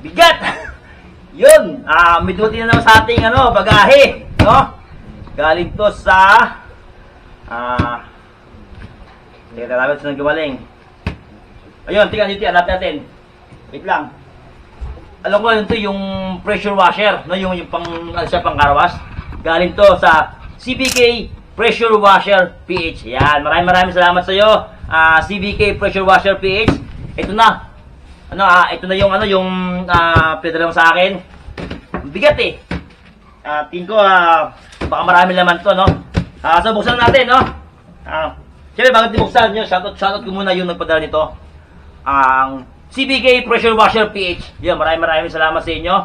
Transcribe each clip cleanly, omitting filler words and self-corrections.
Bigat! Yun, may duty na naman sa ating bagahe, no? Galing to sa teka, dapat sa naggawaling. Ayun, tingnan dito, hanap natin. Wait lang. Alam ko ito yung pressure washer, no? Yung pang pang karawas. Galing to sa CBK Pressure Washer PH. Yan, maraming salamat sa iyo. CBK Pressure Washer PH. Ito na. Ito na yung pinadala mo sa akin. Bigat eh. Tingin ko baka marami laman to, no? So buksan natin, no? Siyempre, bago tinuksan nyo, shoutout ko muna yung nagpadala nito. Ang CBK Pressure Washer PH. Yan, maraming salamat sa inyo.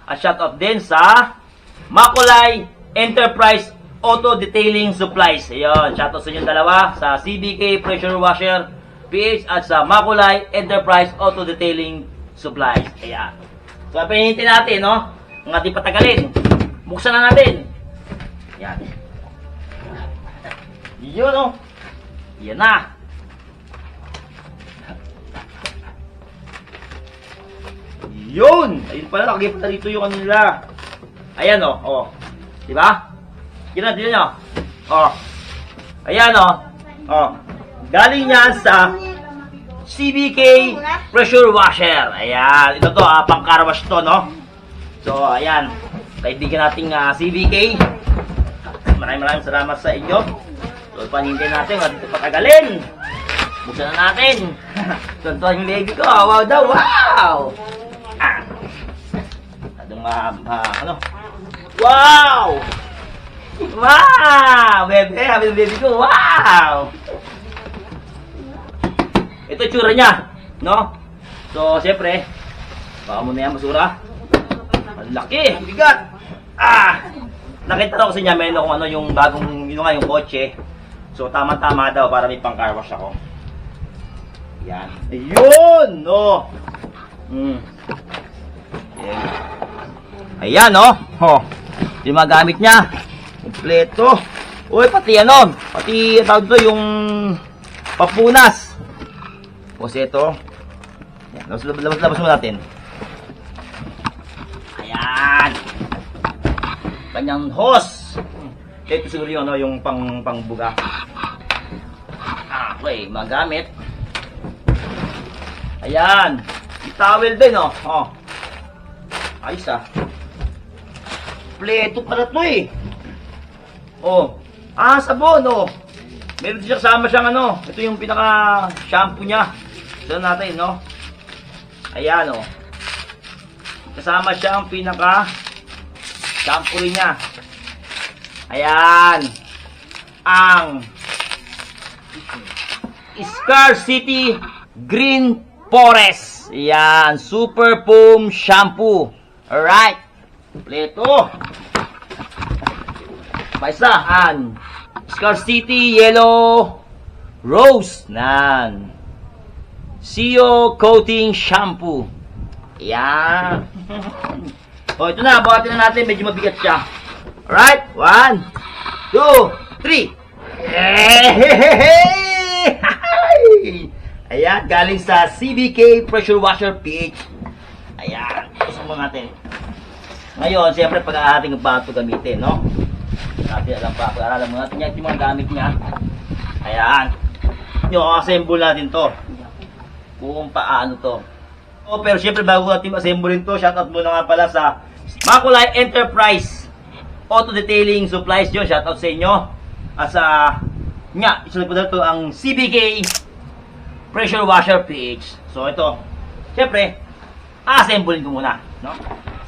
At shoutout din sa Makulay Enterprise Auto Detailing Supplies. Ayun, shoutout sa inyo dalawa. Sa CBK Pressure Washer PH at sa Makulay Enterprise Auto Detailing Supplies. Ayan. So, pahihintay natin, no? Ang ating patagalin. Buksan na natin. Yan. Yun, no? Yan na. Yun! Ayun pala, nakagipta dito yung nila. Ayan, oh. Oh. Diba? Yan na, tignan nyo. Oh. Ayan, oh. Oh. Galing yan sa CBK Pressure Washer. Ayan. Ito to, pang car wash to, no? So, ayan. Kaibigan nating CBK. Maraming salamat sa inyo. So, panintay natin. Dito patagalin. Buksan na natin. Tuntuan yung baby ko. Wow daw. Wow! Adong Wow! Wow! Bebe, habi ng baby ko. Wow! Ito yung tsura niya. No? So, siyempre, baka muna yan basura. Ang laki! Ang bigat! Nakita ko sa niya, meron akong yung bagong, yung kotse. So, tama-tama daw para may pang car wash ako. Yan. Ayun! No! Ayan, no? Oh. Yung mga gamit niya. Kompleto. Uy, pati pati tawag to yung papunas. Kasi ito. Ayan, labas mo natin. Ayan. Kanyang hose. Ito siguro yung pangbuga. Okay, magamit. Ayan. Towel din, oh. Oh. Ayos, Pleto pala to, eh. Oh. Sabon, oh. Meron siya kasama siyang ito yung pinaka-shampoo niya. Ito natin, no? Ayan, oh. Kasama siyang pinaka-shampoo rin niya. Ayan. Ang Scar City Green Forest. Ayan. Super Foam Shampoo. Alright. Kompleto. Paisahan. Scar City Yellow Rose. Nan. Sio Coating Shampoo. Ayan. Ito na. Buhatin na natin. Medyo mabigat siya. Alright. 1, 2, 3. Ayan. Galing sa CBK Pressure Washer PH. Ayan. Kusang mo natin. Ngayon, siyempre, pag ating bato gamitin, no? Natin alam pa. Pag-aralan mo natin yung mga gamit niya. Ayan. Yung assemble natin to. Kung paano to. Pero siyempre, bago natin assemble to, shoutout muna nga pala sa Makulay Enterprise Auto Detailing Supplies yun. Shoutout sa inyo. At sa isunod po na ito ang CBK Pressure Washer PH. So, ito. Siyempre, assemblein ko muna, no?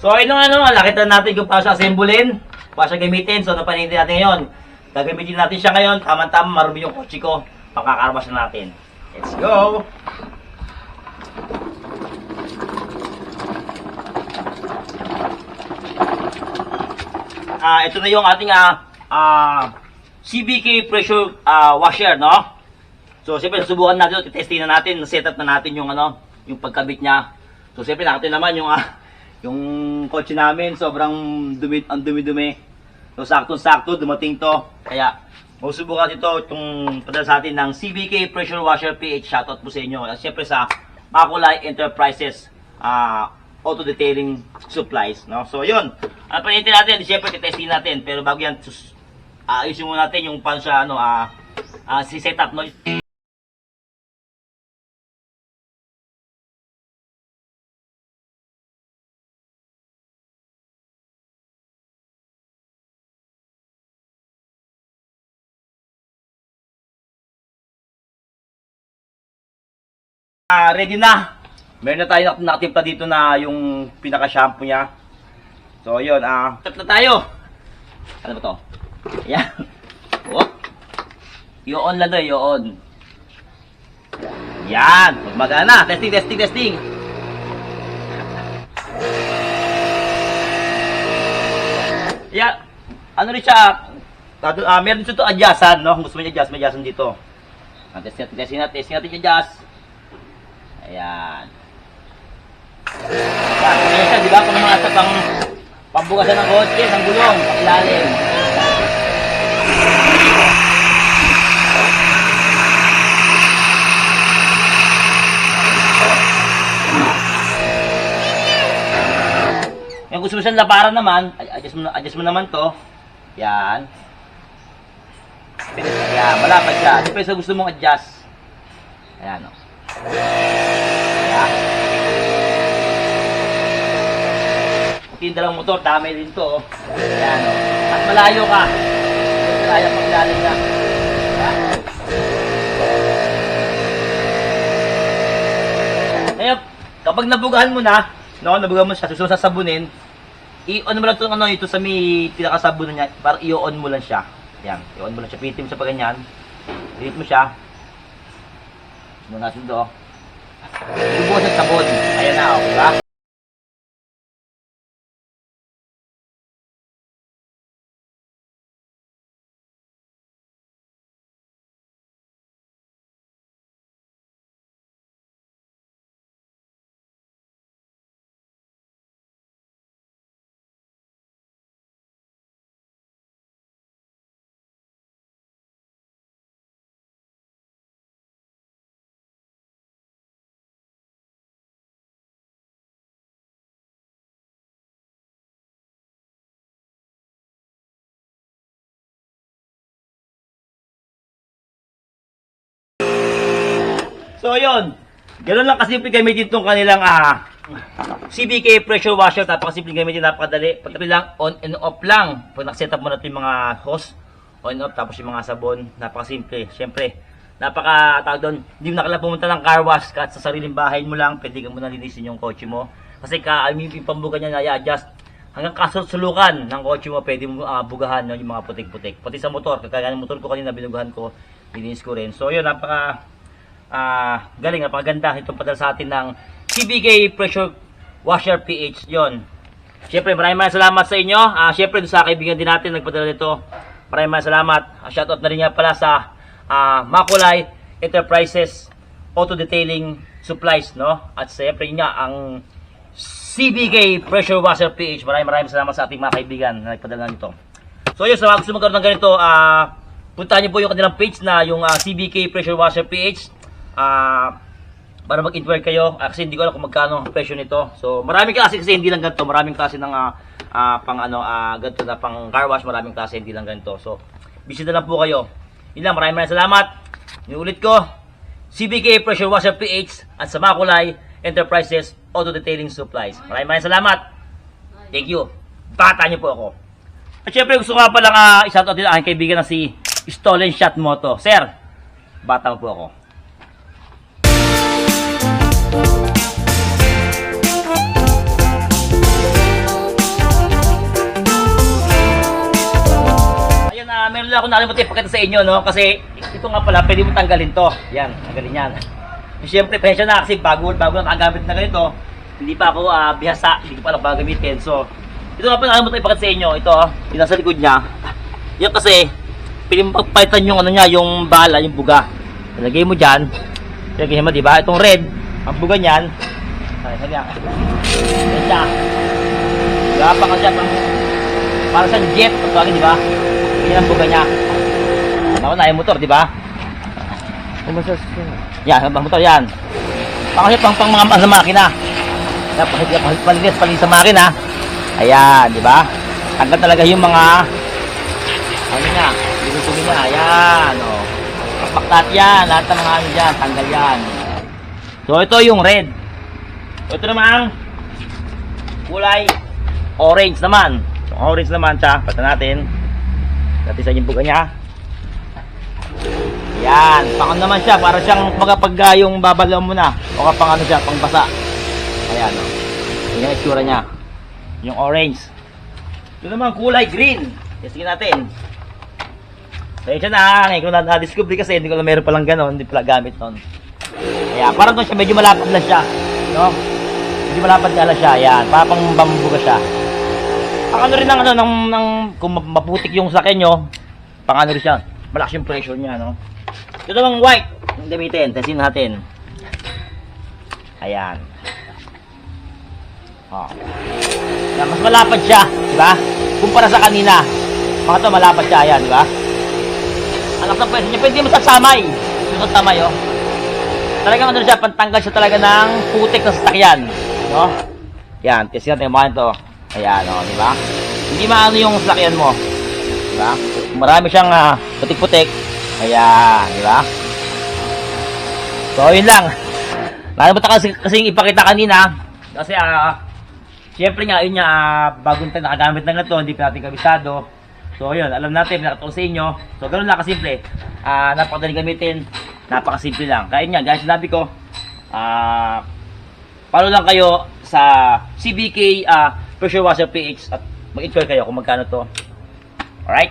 So, nakita natin kung paano siya assemblein, paano siya gamitin. So, napanintay natin ngayon. Gagamitin natin siya ngayon. Tama-tama, marumi yung kotse ko. Pagkakarwas na natin. Let's go! Ito na yung ating CBK Pressure Washer, no? So, siyempre, susubukan natin ito. Testing na natin. Set-up na natin yung, yung pagkabit niya. So, siyempre, nakita naman yung kotse namin. Sobrang dumi-dumi. So, saktong-sakto, dumating to. Kaya, susubukan itong padala sa atin ng CBK Pressure Washer PH. Shoutout po sa inyo. At siyempre, sa Makulay Enterprises auto detailing supplies, no? So yun, ang panitin natin, siyempre titestin natin, pero bago yan, ayusin muna natin yung paano siya, si setup, no? Ready na. Meron na tayo nakatimpla dito na yung pinaka-shampoo niya. So, yun. Tap na tayo. Ano ba to? Ayan. Oh. I-on lang doon. I-on. Yan. Magmagana. Testing, testing, testing. Yan. Ano rin siya? Meron dito adjustan, no? Kung gusto mo i-adjust, may adjustan dito. Testing natin i-adjust. Ayan. Yan, kaya siya, di ba? Kung mga sa pambugasan ng kotse, ng gulong, pakilalim. Yung gusto mo siyang labaran naman, adjust mo naman to. Yan. Ayan, malapad siya. Depende sa gusto mong adjust. Ayan, o. Ayan. Yung dalawang motor, dami din to. Ayan, o. At malayo ka. Malayo paglalim na. Ayan. Ngayon, kapag nabugahan mo na, nabugahan mo siya, susunod sa sabunin, i-on mo lang ito sa may pinakasabunan niya, para i-on mo lang siya. Ayan, i-on mo lang siya. Pinitin mo siya pa ganyan. Pinit mo siya. Muna natin ito. Ibubuhos ang sabon. Ayan na, okay ba? So, yun. Ganun lang kasimple gamitin itong kanilang CBK pressure washer. Napakasimple gamitin, napakadali. Pagtabi lang, on and off lang. Pag nakaset up mo na ito yung mga hose, on and off, tapos yung mga sabon. Napakasimple. Siyempre, napakatawag doon. Hindi mo na kailangan pumunta ng car wash kahit sa sariling bahay mo lang. Pwede ka muna linisin yung kotse mo. Kasi yung pambuga niya na i-adjust. Hanggang kasulukan ng kotse mo, pwede mo bugahan yung mga putik-putik. Pati sa motor, kagaya ng motor ko kanina, binugahan ko, lininis ko rin. So, yun, galing, napakaganda itong padala sa atin ng CBK Pressure Washer PH. Yon. Siyempre, maraming salamat sa inyo. Siyempre, sa kaibigan din natin nagpadala nito. Maraming salamat. Shoutout na rin nga pala sa Makulay Enterprises Auto Detailing Supplies, no? At siyempre nga ang CBK Pressure Washer PH. Maraming salamat sa ating mga kaibigan na nagpadala nito. So, yun, sa mga gusto magkaroon ng ganito, puntahan niyo po yung kanilang page na yung CBK Pressure Washer PH. Para mag-inquire kayo, kasi hindi ko alam kung magkano ang presyo nito. So, maraming klase kasi hindi lang ganito. Maraming klase ng ganito na pang car wash. Maraming klase, hindi lang ganito. So, bisita lang po kayo. Yun lang, maraming salamat. Inulit ko, CBK Pressure Washer PH at sa Makulay Enterprises Auto Detailing Supplies. Maraming salamat. Thank you. Bata niyo po ako. At syempre, gusto ko pa lang i-shoutout din ang aking kaibigan na si Stolen Shot Moto. Sir, bata mo po ako. Meron lang ako nakalimutan ipakita sa inyo, no? Kasi ito nga pala, pwede mo tanggalin to. Yan, tanggalin yan. Siyempre, presyo na kasi bago lang nakagamit na ganito. Hindi pa ako bihasa, hindi ko pa lang gagamitin. So, ito nga pala nakalimutan ipakita sa inyo. Ito, yung nasa likod niya. Yan kasi, pwede mo pagpalitan yung yung bala, yung buga. Lagay mo dyan. Lagay mo, diba? Itong red, ang buga niyan. Sabi yan. Yan siya. Gapa ka siya. Para sa jet, pagpagin, diba? Yan ang buga niya. Ako na yung motor, di ba? Yan, ang motor yan. Kasi pang mga makina. Palinis sa makina. Ayan, di ba? Tanggal talaga yung mga ano niya, dumi niya. Ayan, oh. Baklat yan, lahat ng mga ano dyan, tanggal yan. So, ito yung red. Ito naman, kulay orange naman. So, orange naman siya. Pata natin. Dati sa yung buga niya. Yan, pang naman siya, para siyang pag yung babalaw mo na. O pang ano siya, pang basa. Ayan, o. Yan yung itsura niya. Yung orange. Ito naman kulay green. Testingin natin. Kaya siya na, ngayon ko na-discover kasi hindi ko na meron palang ganon, hindi pala gamit nun. Kaya parang doon siya, medyo malapad na siya. No? Medyo malapad na siya, ayan. Para pang bambuga siya. Ang ano rin ng ano, kung maputik yung sakyan nyo, pang ano rin siya, malakas yung pressure niya, no? Ito namang white, yung gamitin, testin natin. Ayan. Oh. Ayan, mas malapad siya, di ba? Kumpara sa kanina. Mga to, malapad siya, ayan, di ba? Anak sa pwede niya, pwede mo sasamay. Yung sasamay, oh. Talagang ano siya, pantanggal siya talaga ng putik ng sasakyan, no? Yan, testin natin yung mga ito. Ayan, o, di ba? Hindi maano yung sasakyan mo. Di ba? Marami siyang putik-putik. Ayan, di ba? So, yun lang. Nakalimutan kasi ipakita kanina. Kasi, siyempre nga, yun nga, bagong tayo nakagamit ng ito, hindi pa natin kabisado. So, yun, alam natin, nakatulong sa inyo. So, ganun lang kasimple. Napakadaling gamitin. Napakasimple lang. Kaya yun nga, guys, sinabi ko, follow lang kayo sa CBK, Pressure Washer PX at mag-inquire kayo kung magkano to. Alright?